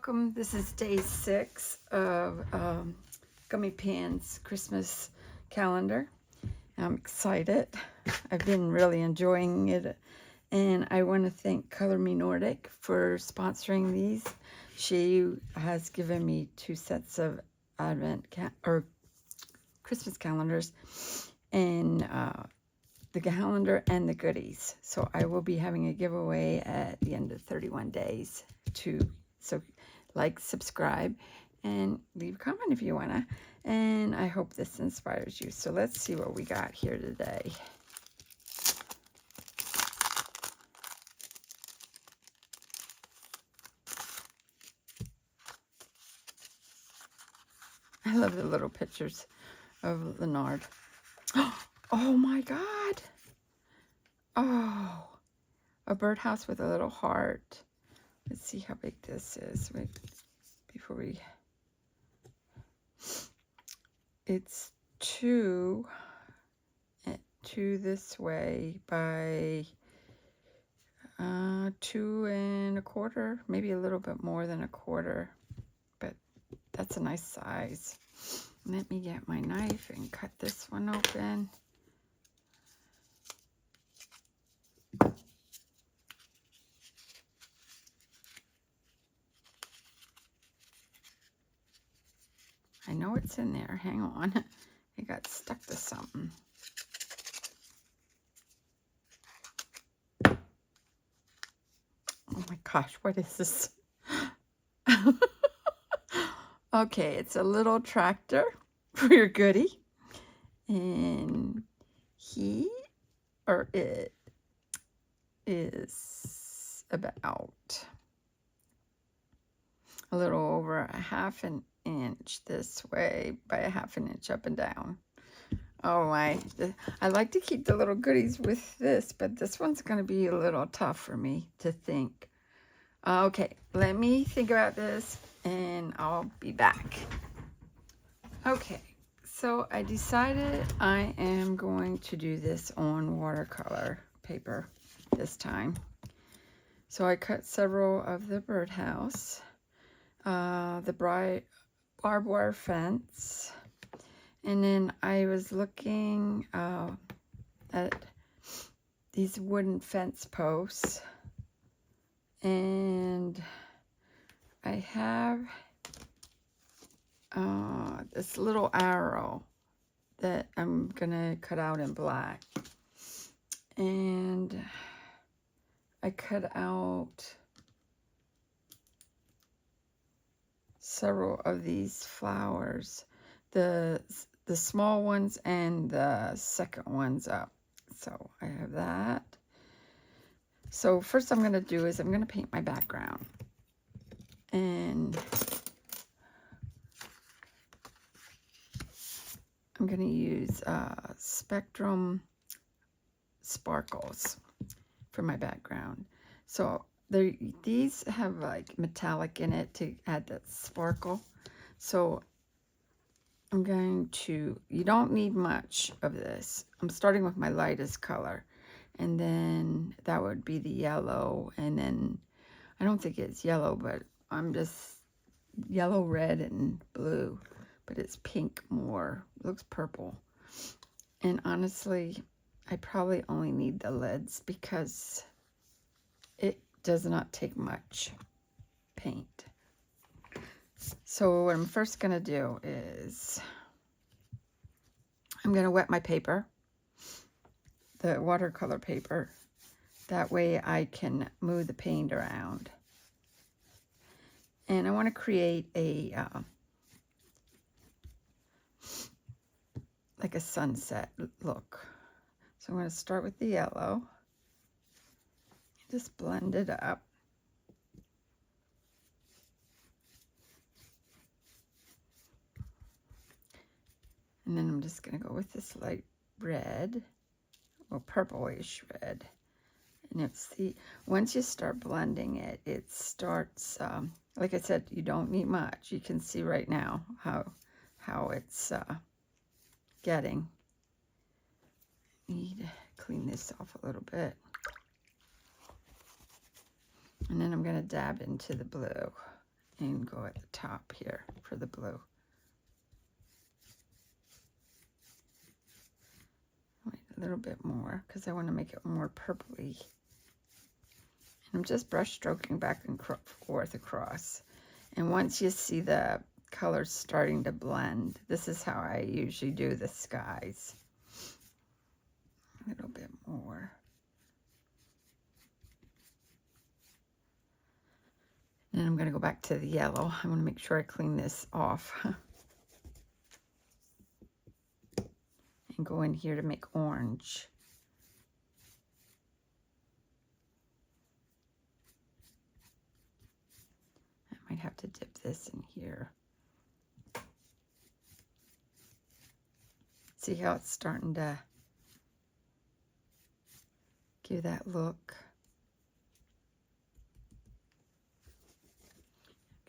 welcome. This is day 6 of Gummiapan's Christmas Calendar. I'm excited. I've been really enjoying it, and I want to thank Color Me Nordic for sponsoring these. She has given me 2 sets of Christmas calendars, and the calendar and the goodies. So I will be having a giveaway at the end of 31 days so like, subscribe, and leave a comment if you wanna. And I hope this inspires you. So let's see what we got here today. I love the little pictures of Leonard. Oh my God. Oh, a birdhouse with a little heart. Let's see how big this is. Wait, before we... It's 2 this way by 2 1/4, maybe a little bit more than 1/4, but that's a nice size. Let me get my knife and cut this one open. I know it's in there. Hang on. It got stuck to something. Oh my gosh, what is this? Okay, it's a little tractor for your goodie. And he or it is about a little over a 1/2 inch this way by a 1/2 inch up and down. Oh my, I like to keep the little goodies with this, but this one's going to be a little tough for me to think. Okay, let me think about this and I'll be back. Okay, so I decided I am going to do this on watercolor paper this time. So I cut several of the birdhouse, the barbed wire fence, and then I was looking at these wooden fence posts, and I have this little arrow that I'm gonna cut out in black, and I cut out several of these flowers, the small ones and the second ones up. So I have that. So first I'm going to do is I'm going to paint my background, and I'm going to use Spectrum Sparkles for my background. So these have like metallic in it to add that sparkle. So I'm going to, you don't need much of this. I'm starting with my lightest color, and then that would be the yellow, and then I don't think it's yellow, but I'm just yellow, red, and blue, but it's pink more. It looks purple. And honestly, I probably only need the lids because it does not take much paint. So what I'm first going to do is I'm going to wet my paper, the watercolor paper. That way I can move the paint around. And I want to create a like a sunset look. So I'm going to start with the yellow. Just blend it up. And then I'm just going to go with this light red, or purplish red. And once you start blending it, it starts, like I said, you don't need much. You can see right now how it's getting. Need to clean this off a little bit. And then I'm going to dab into the blue. and go at the top here for the blue. Wait a little bit more because I want to make it more purpley. And I'm just brush stroking back and forth across. And once you see the colors starting to blend, this is how I usually do the skies. A little bit more. And I'm going to go back to the yellow. I want to make sure I clean this off. And go in here to make orange. I might have to dip this in here. See how it's starting to give that look.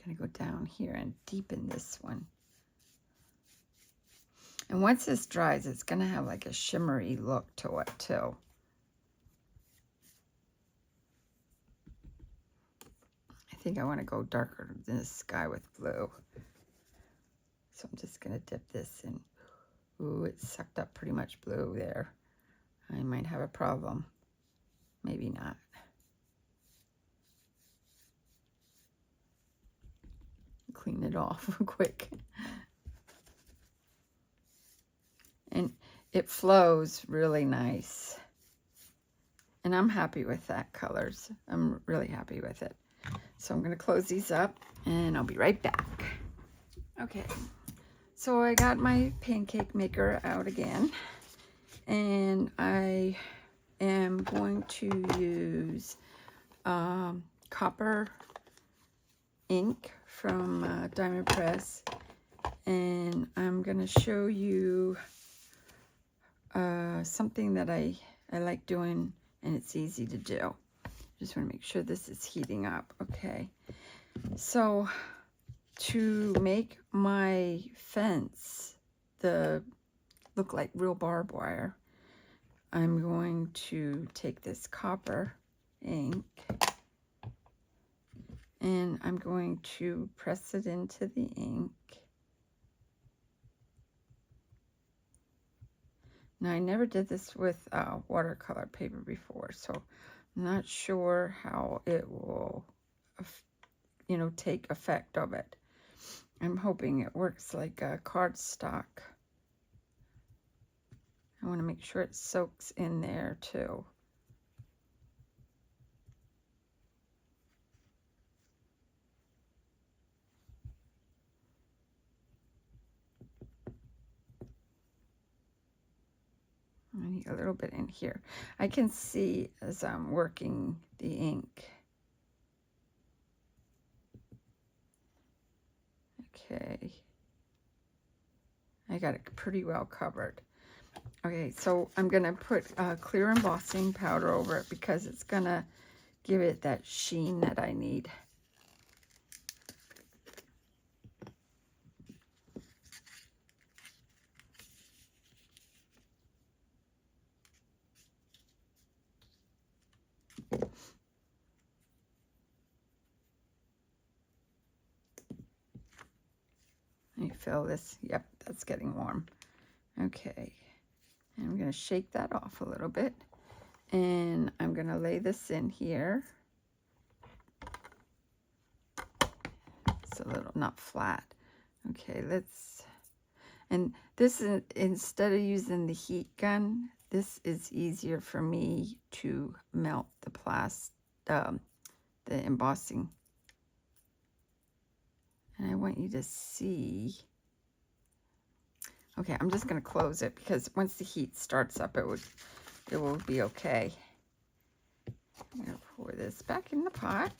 I'm going to go down here and deepen this one. And once this dries, it's going to have like a shimmery look to it too. I think I want to go darker than the sky with blue. So I'm just going to dip this in. Ooh, it sucked up pretty much blue there. I might have a problem. Maybe not. Clean it off quick. And it flows really nice. And I'm happy with that colors. I'm really happy with it. So I'm going to close these up and I'll be right back. Okay. So I got my pancake maker out again. And I am going to use copper ink from Diamond Press. And I'm going to show you something that I like doing, and it's easy to do. Just want to make sure this is heating up. Okay, so to make my fence look like real barbed wire, I'm going to take this copper ink and I'm going to press it into the ink. Now, I never did this with watercolor paper before, so I'm not sure how it will, take effect of it. I'm hoping it works like a cardstock. I want to make sure it soaks in there too. I need a little bit in here. I can see as I'm working the ink. Okay. I got it pretty well covered. Okay, so I'm going to put clear embossing powder over it because it's going to give it that sheen that I need. Let me fill this. Yep, that's getting warm. Okay, and I'm going to shake that off a little bit. And I'm going to lay this in here. It's a little, not flat. Okay, and this is, instead of using the heat gun, this is easier for me to melt the embossing. And I want you to see. Okay, I'm just going to close it because once the heat starts up, it will be okay. I'm going to pour this back in the pot.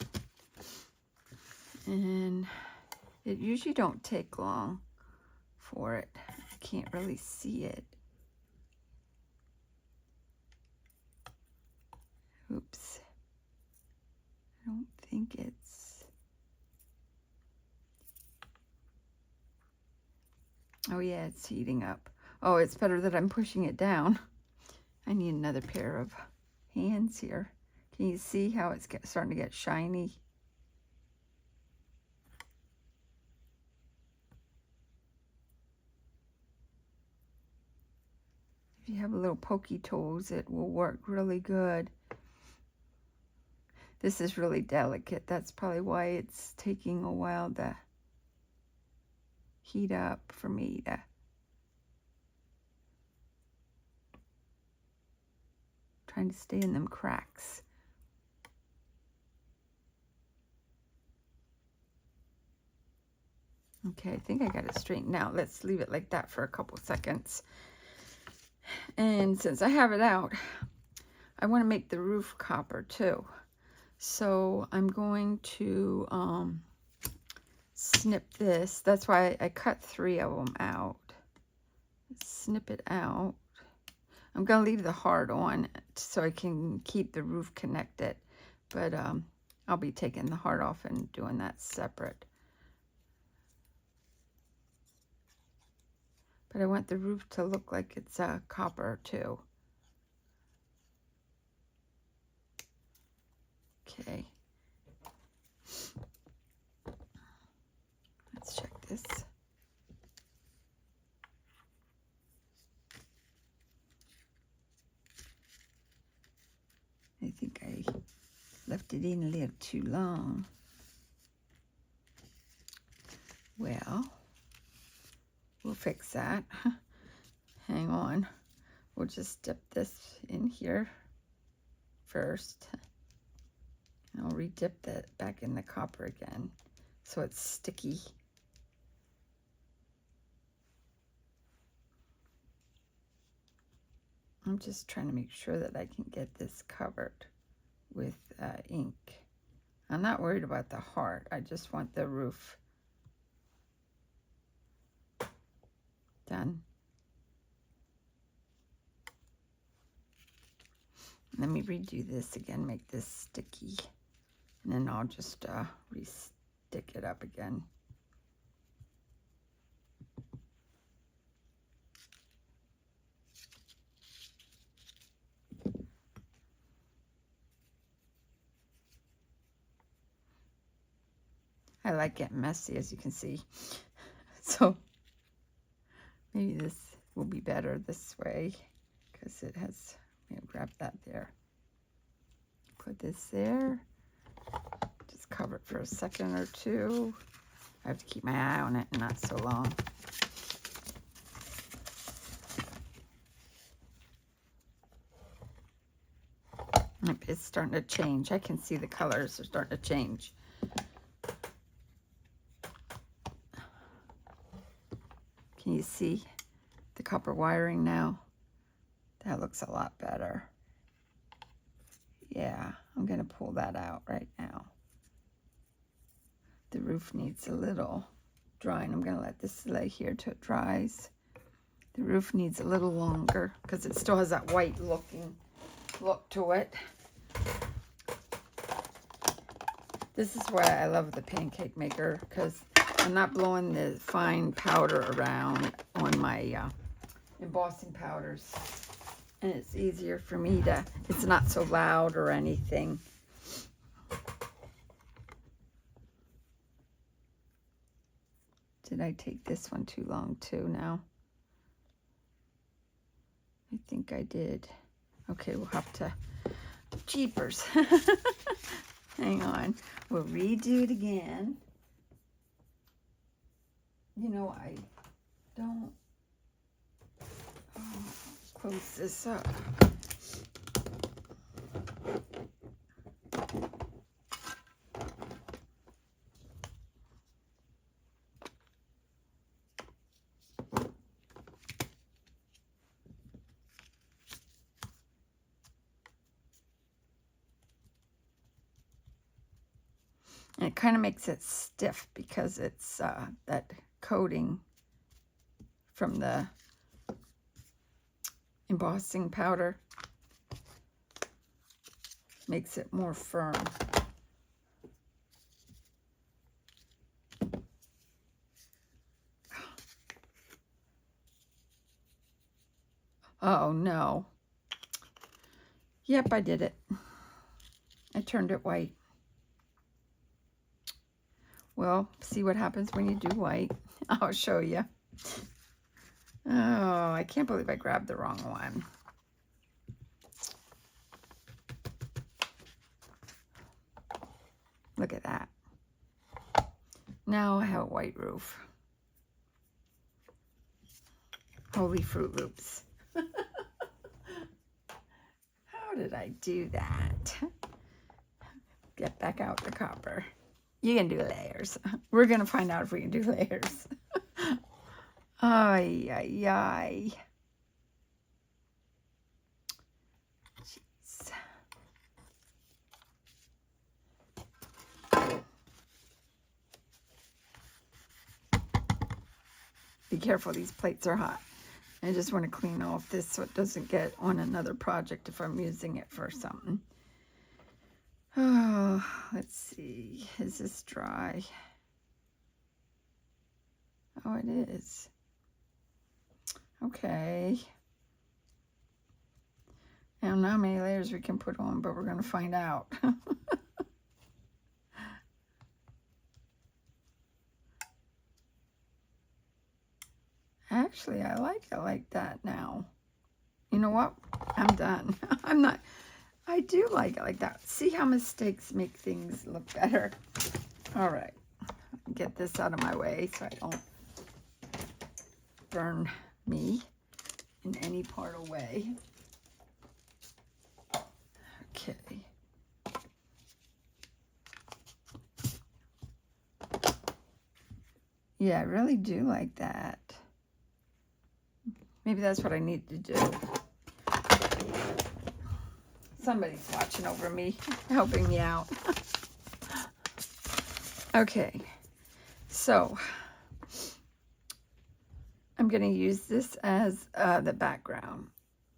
And it usually don't take long for it. I can't really see it. Oops. I don't think it's... Oh yeah, it's heating up. Oh, it's better that I'm pushing it down. I need another pair of hands here. Can you see how it's starting to get shiny? you have little pokey toes, it will work really good. This is really delicate. That's probably why it's taking a while to heat up for me to trying to stay in them cracks. Okay, I think I got it straightened out. Let's leave it like that for a couple seconds. And since I have it out, I want to make the roof copper too. So I'm going to snip this. That's why I cut 3 of them out. Snip it out. I'm going to leave the heart on so I can keep the roof connected. But I'll be taking the heart off and doing that separate. But I want the roof to look like it's copper too. Okay. Let's check this. I think I left it in a little too long. Well, we'll fix that. Hang on. We'll just dip this in here first. And I'll re-dip that back in the copper again so it's sticky. I'm just trying to make sure that I can get this covered with ink. I'm not worried about the heart. I just want the roof done. Let me redo this again, make this sticky, and then I'll just re-stick it up again. I like getting messy, as you can see. So maybe this will be better this way because it has, grab that there. Put this there. Just cover it for a second or two. I have to keep my eye on it, not so long. It's starting to change. I can see the colors are starting to change. Can you see the copper wiring now? That looks a lot better. Yeah, I'm going to pull that out right now. The roof needs a little drying. I'm going to let this lay here till it dries. The roof needs a little longer because it still has that white look to it. This is why I love the pancake maker, because I'm not blowing the fine powder around on my embossing powders. And it's easier for me to, it's not so loud or anything. Did I take this one too long too now? I think I did. Okay, we'll have to, jeepers. Hang on, we'll redo it again. You know, I don't, close this up. And it kind of makes it stiff because it's that coating from the embossing powder makes it more firm. Oh no. Yep, I did it. I turned it white. Well, see what happens when you do white. I'll show you. Oh, I can't believe I grabbed the wrong one. Look at that. Now I have a white roof. Holy Fruit Loops. How did I do that? Get back out the copper. You can do layers. We're going to find out if we can do layers. Ay, ay, ay. Jeez. Be careful, these plates are hot. I just want to clean off this so it doesn't get on another project if I'm using it for something. Oh, let's see. Is this dry? Oh, it is. Okay. I don't know how many layers we can put on, but we're going to find out. Actually, I like it like that now. You know what? I'm done. I do like it like that. See how mistakes make things look better. All right. Get this out of my way so I don't burn me in any part of way. Okay. Yeah, I really do like that. Maybe that's what I need to do. Somebody's watching over me, helping me out. Okay, so I'm going to use this as the background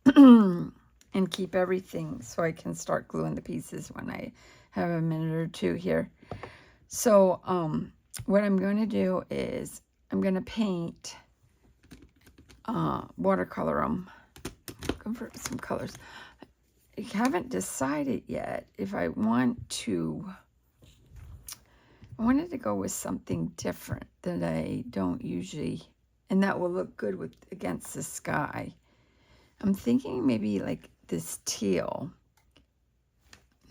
and keep everything so I can start gluing the pieces when I have a minute or two here. So what I'm going to do is I'm going to paint, watercolor them, convert some colors. I haven't decided yet if I want to. I wanted to go with something different that I don't usually, and that will look good with against the sky. I'm thinking maybe like this teal.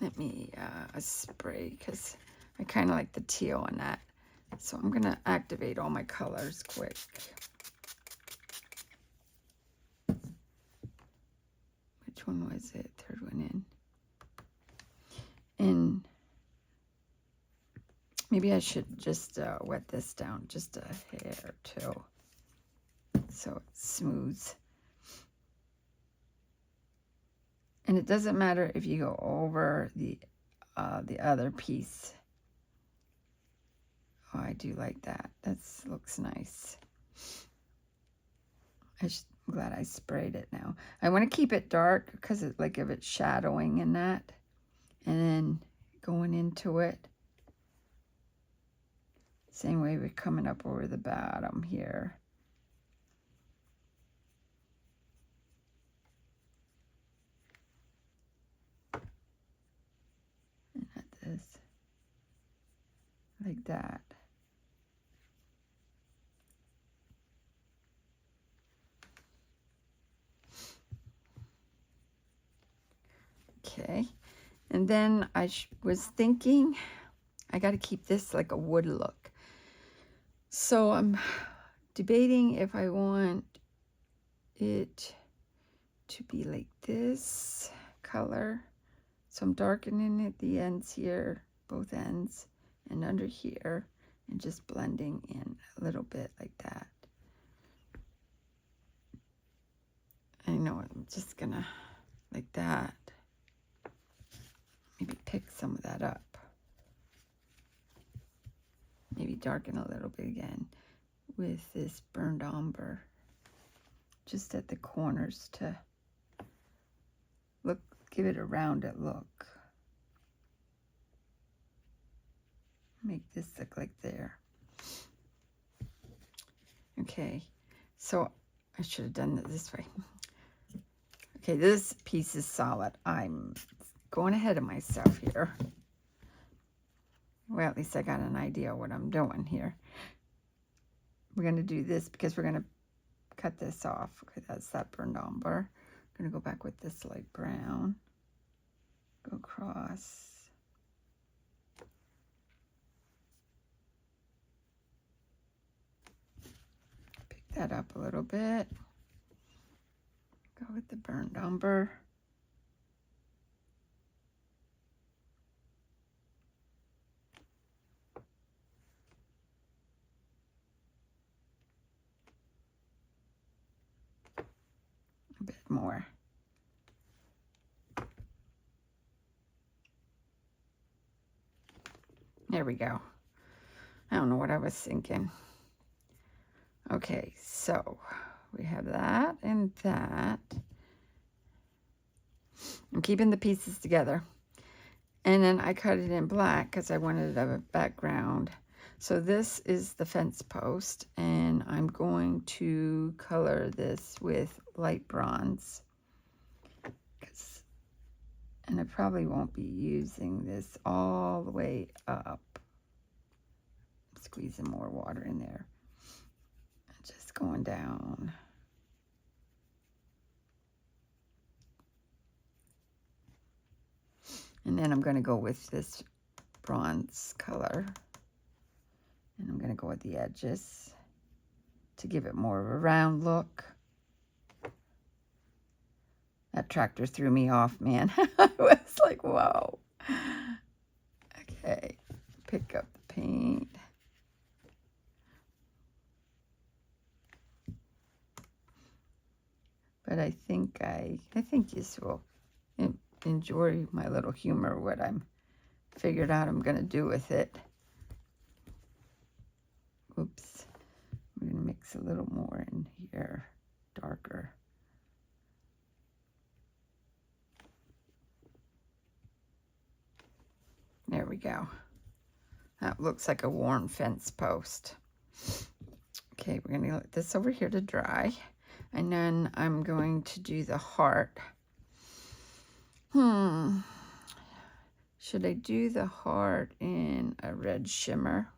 Let me spray because I kind of like the teal on that. So I'm going to activate all my colors quick. Which one was it? Third one in. And maybe I should just wet this down just a hair too, so it's smooth. And it doesn't matter if you go over the other piece. Oh, I do like that. That looks nice. I'm glad I sprayed it now. I want to keep it dark because it's like if it's shadowing in that, and then going into it. Same way we're coming up over the bottom here. And at this, like that. Okay, and then I was thinking I got to keep this like a wood look. So I'm debating if I want it to be like this color. So I'm darkening it, the ends here, both ends, and under here, and just blending in a little bit like that. I know I'm just gonna, like that, maybe pick some of that up. Maybe darken a little bit again with this burned umber, just at the corners to look, give it a rounded look. Make this look like there. Okay, so I should have done it this way. Okay, this piece is solid. I'm going ahead of myself here. Well, at least I got an idea what I'm doing here. We're going to do this because cut this off. Okay, that's that burned umber. I'm going to go back with this light brown. Go across. Pick that up a little bit. Go with the burned umber. A bit more. There we go. I don't know what I was thinking. Okay, so we have that and that. I'm keeping the pieces together. And then I cut it in black because I wanted a background. So this is the fence post, and I'm going to color this with light bronze. And I probably won't be using this all the way up. Squeezing more water in there. Just going down. And then I'm going to go with this bronze color. And I'm going to go with the edges to give it more of a round look. That tractor threw me off, man. I was like, whoa. Okay, pick up the paint. But I think you will enjoy my little humor, what I'm figured out I'm going to do with it. Oops. I'm going to mix a little more in here, darker. There we go. That looks like a worn fence post. Okay, we're going to let this over here to dry. And then I'm going to do the heart. Should I do the heart in a red shimmer?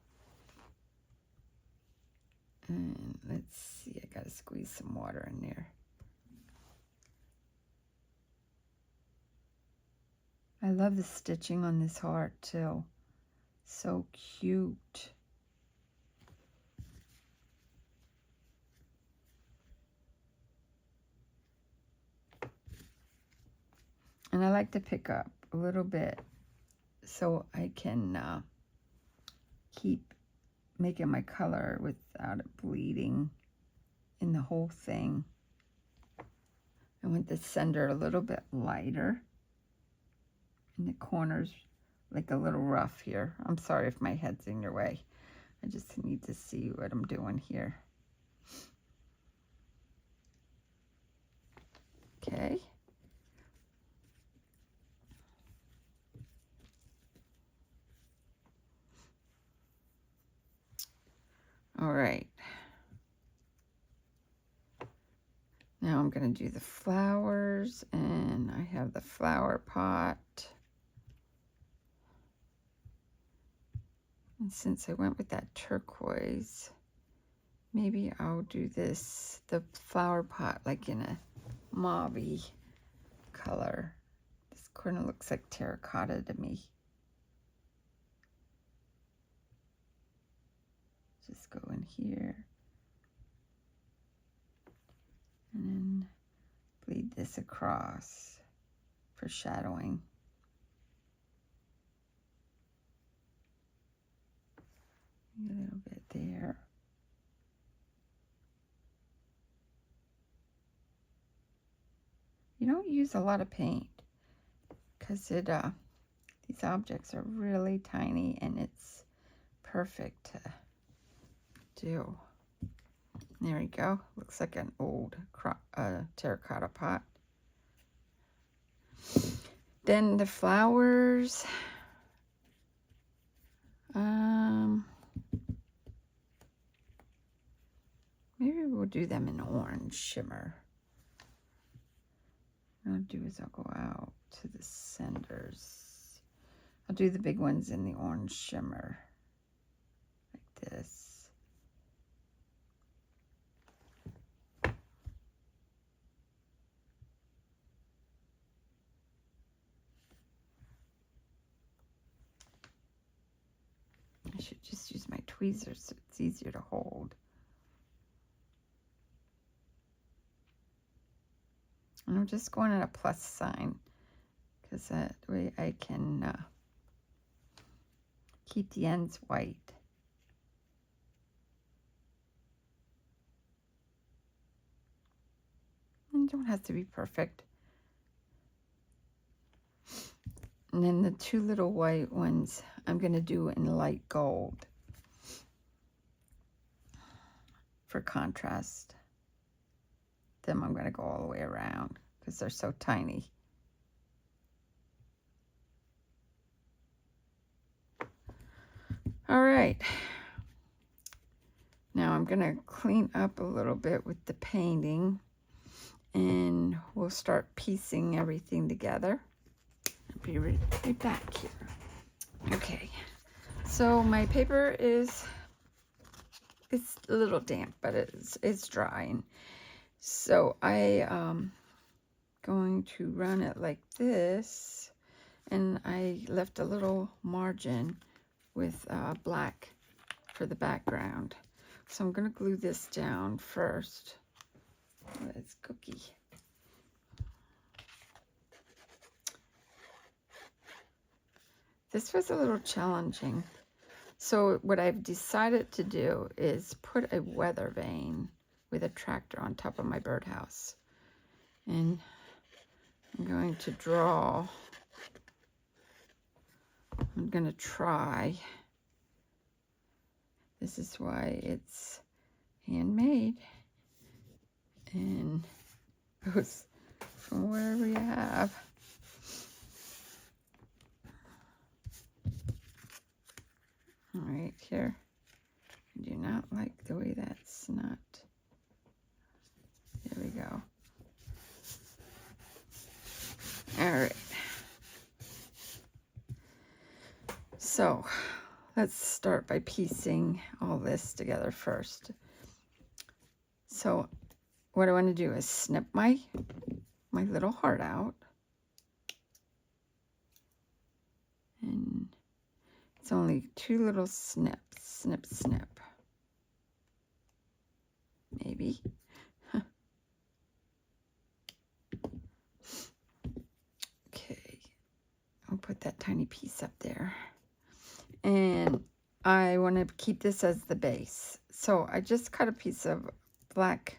And let's see, I gotta squeeze some water in there. I love the stitching on this heart too. So cute. And I like to pick up a little bit so I can keep making my color without it bleeding in the whole thing. I want the center a little bit lighter. In the corners, like a little rough here. I'm sorry if my head's in your way. I just need to see what I'm doing here. Okay. All right. Now I'm going to do the flowers, and I have the flower pot. And since I went with that turquoise, maybe I'll do this, the flower pot, like in a mauve-y color. This corner looks like terracotta to me. Just go in here. And then bleed this across for shadowing. A little bit there. You don't use a lot of paint because these objects are really tiny and it's perfect to do. There we go. Looks like an old terracotta pot. Then the flowers. Maybe we'll do them in orange shimmer. What I'll do is I'll go out to the centers. I'll do the big ones in the orange shimmer, like this. should just use my tweezers so it's easier to hold. And I'm just going at a plus sign because that way I can keep the ends white. And it don't have to be perfect. And then the two little white ones I'm going to do in light gold for contrast. Them I'm going to go all the way around because they're so tiny. All right. Now I'm going to clean up a little bit with the painting, and we'll start piecing everything together. I'll be right back here. Okay, so my paper it's a little damp, but it's drying. So I going to run it like this, and I left a little margin with black for the background. So I'm going to glue this down first. It's Cookie. This was a little challenging. So what I've decided to do is put a weather vane with a tractor on top of my birdhouse. And I'm going to draw. I'm going to try. This is why it's handmade and goes from wherever you have. All right, here. I do not like the way that's not. There we go. All right. So let's start by piecing all this together first. So what I want to do is snip my little heart out. And it's only two little snips. Snip, snip. Maybe. Okay. I'll put that tiny piece up there. And I want to keep this as the base. So I just cut a piece of black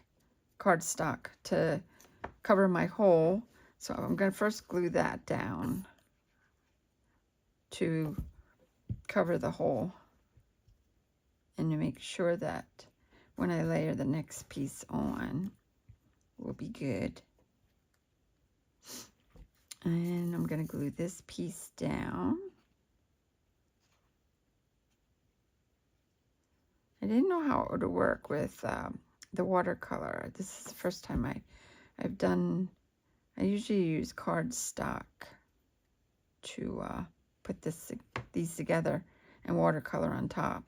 cardstock to cover my hole. So I'm going to first glue that down to cover the hole and to make sure that when I layer the next piece on, will be good. And I'm going to glue this piece down. I didn't know how it would work with the watercolor. This is the first time I've done. I usually use cardstock to put these together and watercolor on top,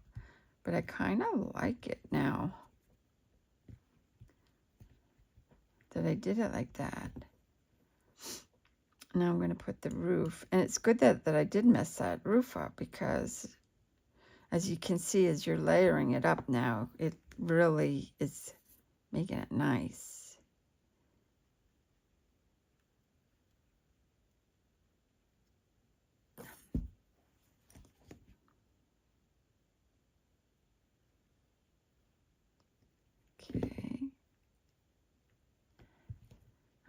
but I kind of like it now that I did it like that. Now I'm going to put the roof, and it's good that I did mess that roof up, because as you can see, as you're layering it up now, it really is making it nice. Okay.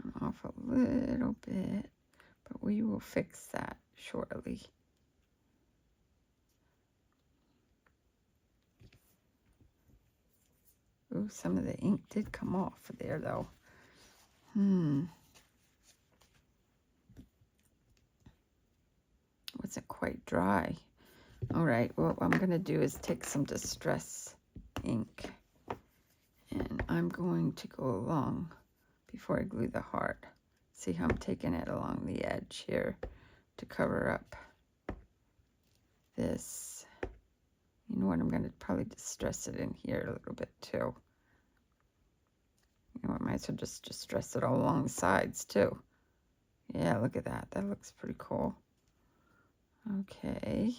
I'm off a little bit, but we will fix that shortly. Ooh, some of the ink did come off there, though. Wasn't quite dry. All right, what I'm going to do is take some Distress ink, and I'm going to go along before I glue the heart. See how I'm taking it along the edge here to cover up this. You know what, I'm going to probably distress it in here a little bit too. You know, I might as well just distress it all along the sides too. Yeah, look at that. That looks pretty cool. Okay.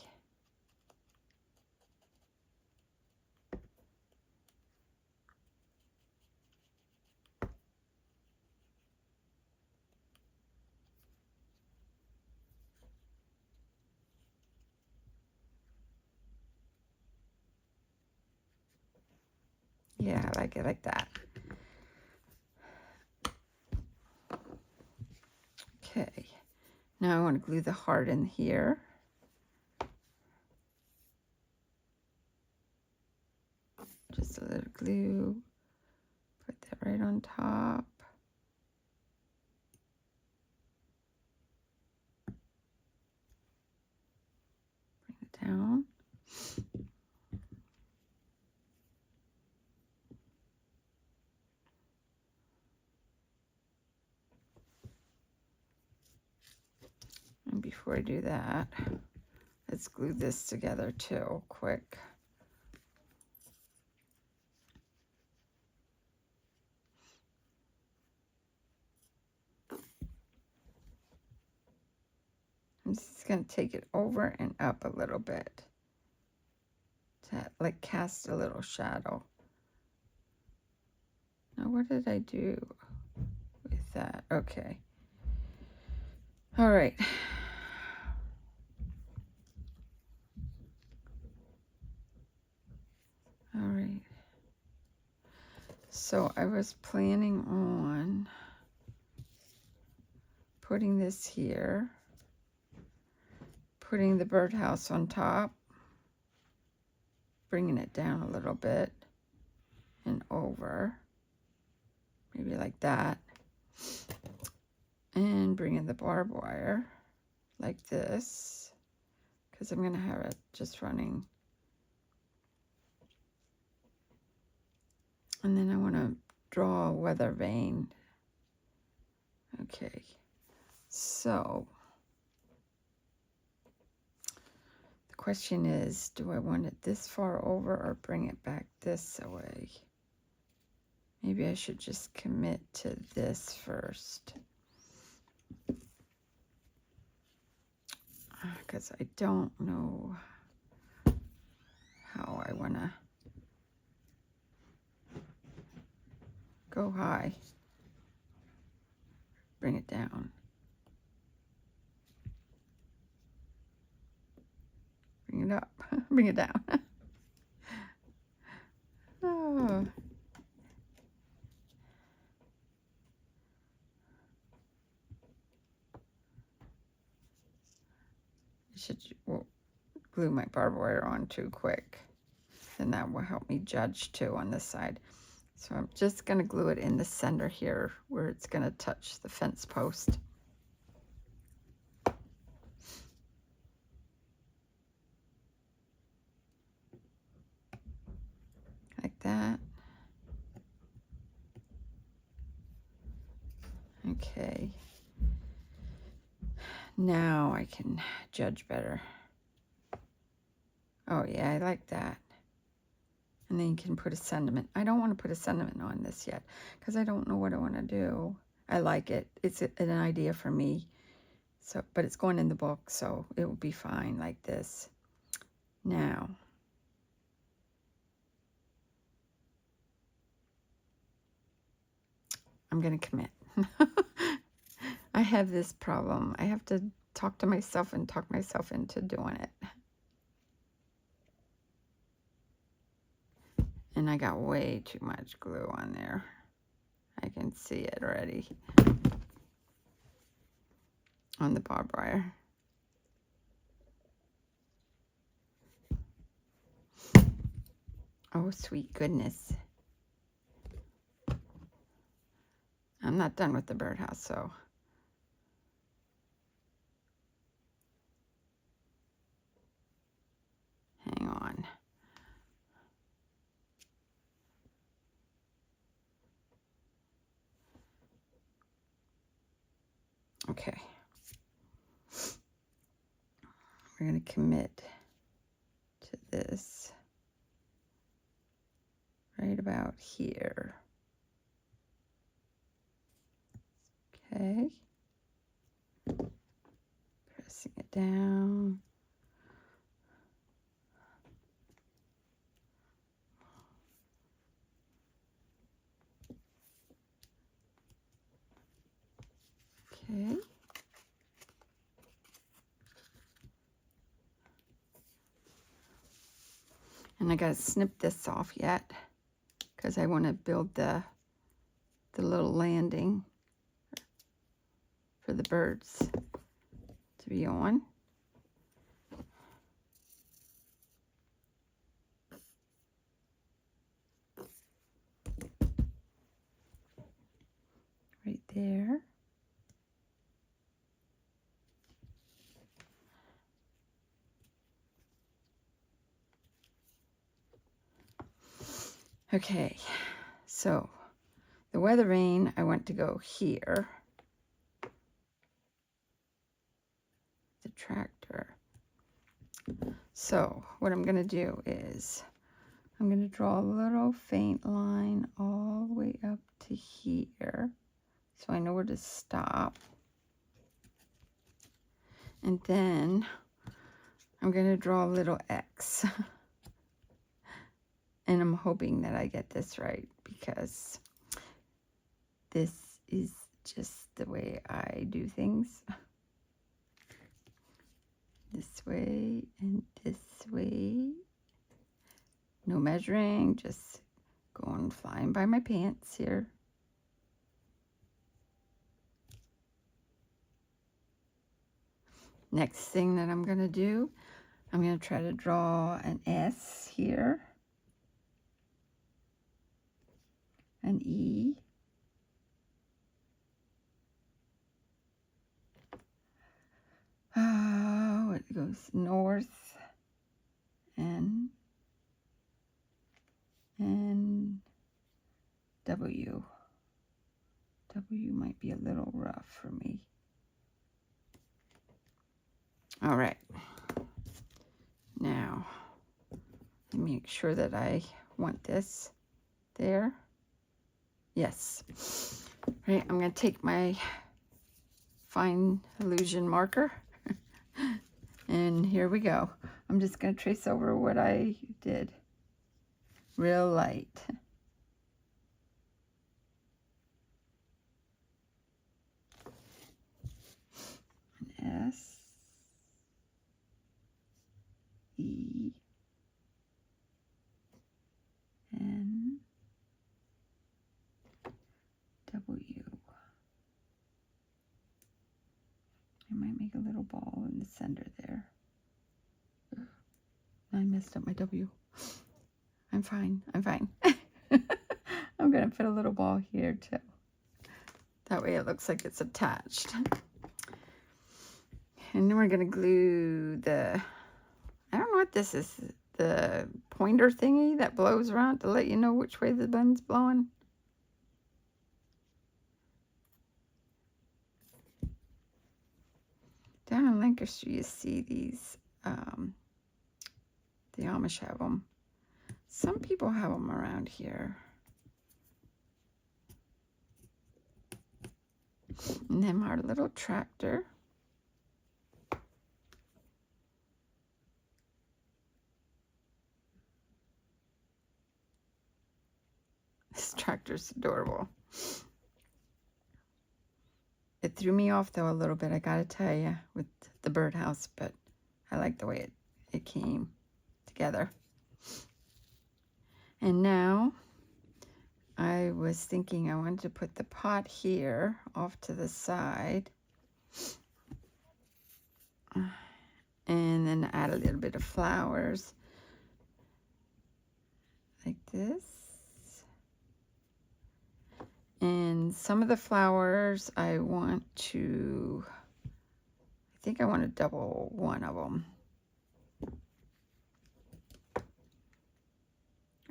Yeah, I like it like that. Okay, now I want to glue the heart in here. Just a little glue. Put that right on top. Bring it down. And before I do that, let's glue this together too, quick. I'm just going to take it over and up a little bit to like cast a little shadow. Now what did I do with that? Okay. All right. All right. So I was planning on putting this here, putting the birdhouse on top, bringing it down a little bit and over, maybe like that, and bringing the barbed wire like this, because I'm going to have it just running. And then I want to draw a weather vane. Okay, so the question is, do I want it this far over or bring it back this way? Maybe I should just commit to this first, because I don't know how I want to go high. Bring it down. Bring it up. Bring it down. Oh. I should glue my barbed wire on too quick. Then that will help me judge too on this side. So I'm just going to glue it in the center here where it's going to touch the fence post. Like that. Okay. Now I can judge better. Oh yeah, I like that. And then you can put a sentiment. I don't want to put a sentiment on this yet because I don't know what I want to do. I like it. It's an idea for me. So, but it's going in the book, so it will be fine like this. Now, I'm going to commit. I have this problem. I have to talk to myself and talk myself into doing it. And I got way too much glue on there. I can see it already on the barbed wire. Oh, sweet goodness. I'm not done with the birdhouse, so. Hang on. Okay. We're going to commit to this right about here. Okay. Pressing it down. Okay. And I gotta snip this off yet because I want to build the little landing for the birds to be on. Right there. Okay, so the weather vane, I want to go here. The tractor. So what I'm going to do is I'm going to draw a little faint line all the way up to here, so I know where to stop. And then I'm going to draw a little X. And I'm hoping that I get this right, because this is just the way I do things. This way and this way. No measuring, just going flying by my pants here. Next thing that I'm going to do, I'm going to try to draw an S here. An E. Oh, it goes north and W. W might be a little rough for me. All right. Now, let me make sure that I want this there. Yes. All right, I'm going to take my fine illusion marker. And here we go. I'm just going to trace over what I did. Real light. An S. E. N. W. I might make a little ball in the center there. I messed up my W. I'm fine. I'm fine. I'm going to put a little ball here too. That way it looks like it's attached. And then we're going to glue the, I don't know what this is, the pointer thingy that blows around to let you know which way the wind's blowing. Down in Lancaster, you see these, the Amish have them. Some people have them around here. And then our little tractor. This tractor's adorable. It threw me off though a little bit, I gotta tell you, with the birdhouse, but I like the way it came together. And now I was thinking I wanted to put the pot here off to the side. And then add a little bit of flowers. Like this. And some of the flowers I want to, I think I want to double one of them.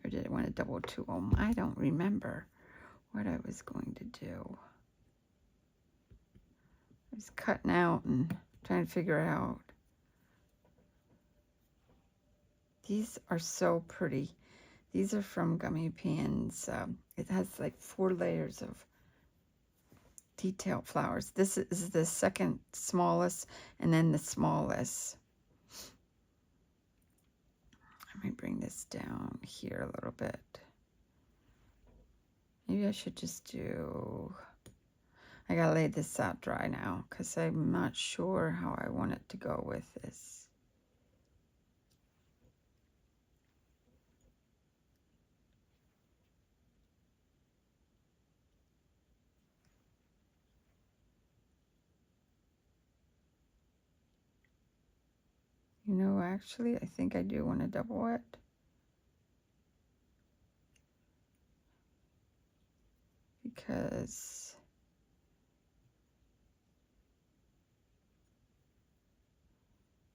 Or did I want to double two of them? I don't remember what I was going to do. I was cutting out and trying to figure out. These are so pretty. These are from Gummiapan's. It has like 4 layers of detailed flowers. This is the second smallest and then the smallest. I might bring this down here a little bit. Maybe I should just do, I gotta lay this out dry now because I'm not sure how I want it to go with this. You know, actually, I think I do want to double it. Because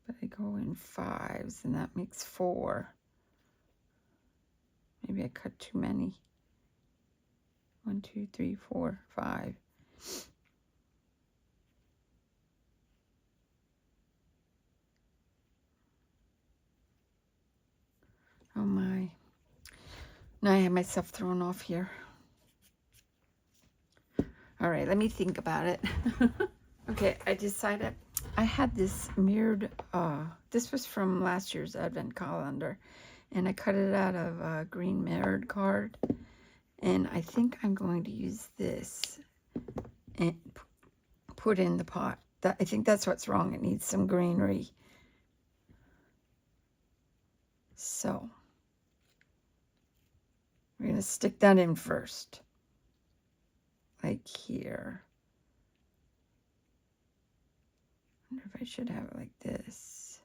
but I go in 5s, and that makes 4. Maybe I cut too many. 1, 2, 3, 4, 5. Oh my. Now I have myself thrown off here. All right, let me think about it. Okay, I decided I had this mirrored, this was from last year's Advent calendar, and I cut it out of a green mirrored card, and I think I'm going to use this and put in the pot. I think that's what's wrong. It needs some greenery. So we're going to stick that in first, like here. I wonder if I should have it like this.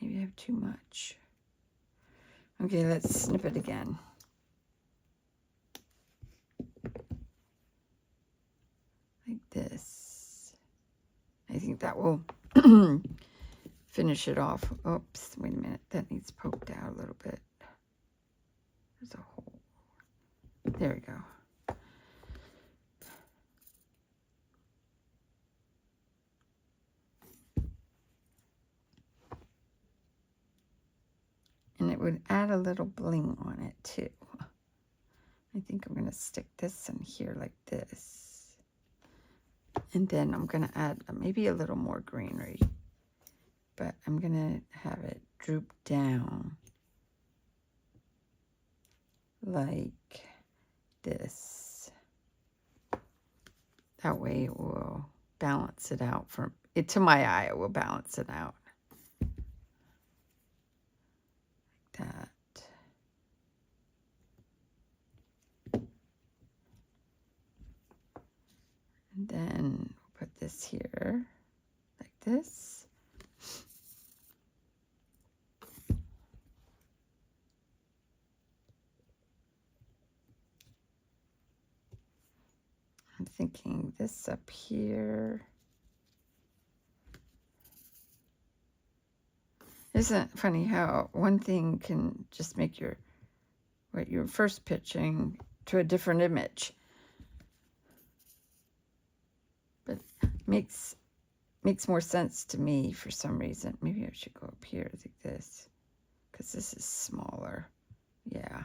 Maybe I have too much. Okay, let's snip it again. Like this. I think that will finish it off. Oops, wait a minute. That needs poked out a little bit. There's a hole. There we go. And it would add a little bling on it too. I think I'm going to stick this in here like this. And then I'm going to add maybe a little more greenery. But I'm going to have it droop down like this. That way it will balance it out. To my eye, it will balance it out. Like that. And then we'll put this here like this. I'm thinking this up here. Isn't it funny how one thing can just make what you're first pitching to a different image? But makes more sense to me for some reason. Maybe I should go up here like this, because this is smaller. Yeah.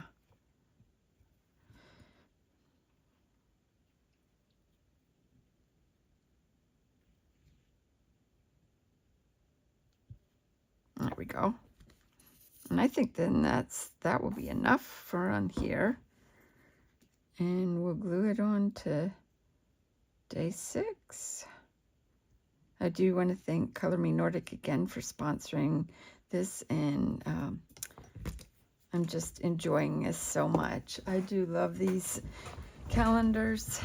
There we go. And I think then that will be enough for on here. And we'll glue it on to day 6. I do want to thank Color Me Nordic again for sponsoring this, and I'm just enjoying this so much. I do love these calendars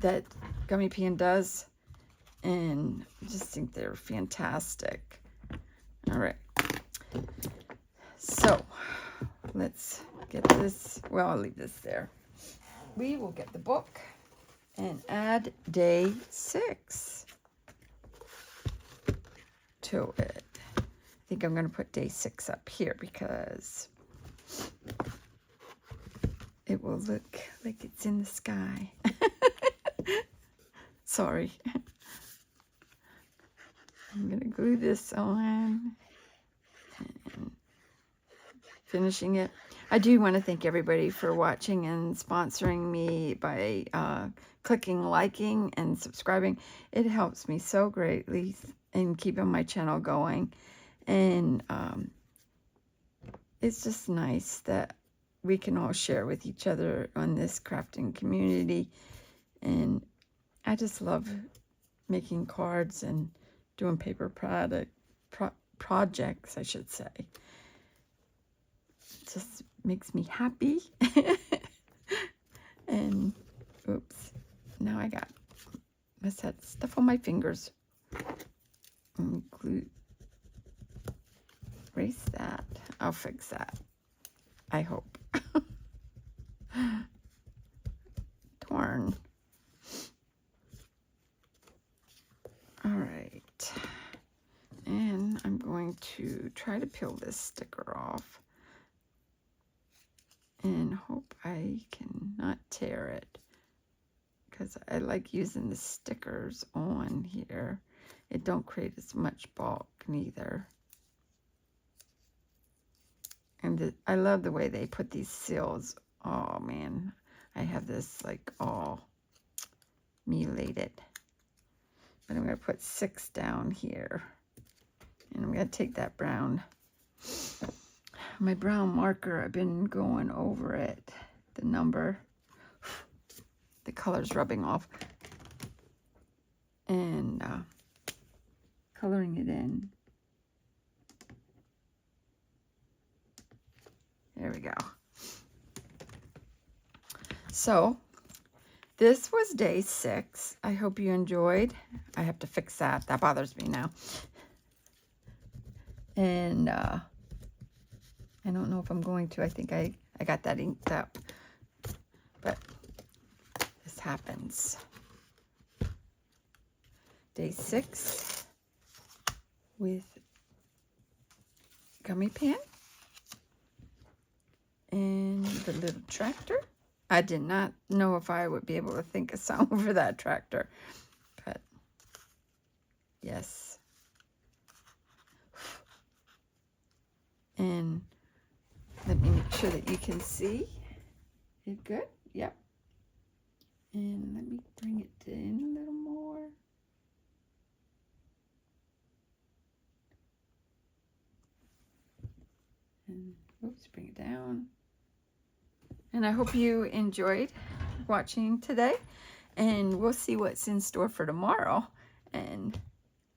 that Gummiapan does, and I just think they're fantastic. All right, so let's get this. Well, I'll leave this there. We will get the book and add day 6 to it. I think I'm going to put day 6 up here because it will look like it's in the sky. Sorry. I'm going to glue this on and finishing it. I do want to thank everybody for watching and sponsoring me by clicking, liking, and subscribing. It helps me so greatly in keeping my channel going. And it's just nice that we can all share with each other on this crafting community. And I just love making cards and doing paper projects, I should say. It just makes me happy. And oops, now I must have stuff on my fingers. Glue erase that. I'll fix that. I hope. Darn. All right. And I'm going to try to peel this sticker off and hope I can not tear it, because I like using the stickers on here. It don't create as much bulk neither. And I love the way they put these seals. Oh man, I have this like all mutilated. But I'm going to put 6 down here. And I'm going to take that brown, my brown marker. I've been going over it, the number. The color's rubbing off. And coloring it in. There we go. So, this was day 6. I hope you enjoyed. I have to fix that. That bothers me now. And I don't know if I'm going to. I think I got that inked up. But this happens. Day 6 with Gummiapan and the little tractor. I did not know if I would be able to think of song for that tractor, but yes. And let me make sure that you can see it good. Yep. And let me bring it in a little more. And oops, bring it down. And I hope you enjoyed watching today. And we'll see what's in store for tomorrow. And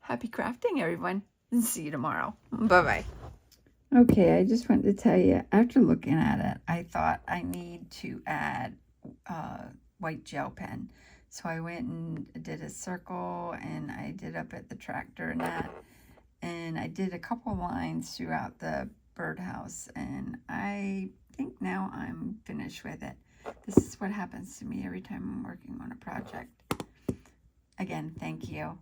happy crafting, everyone. And see you tomorrow. Bye-bye. Okay, I just wanted to tell you, after looking at it, I thought I need to add white gel pen. So I went and did a circle, and I did up at the tractor and that. And I did a couple lines throughout the birdhouse, and I think now I'm finished with it. This is what happens to me every time I'm working on a project. Again, thank you.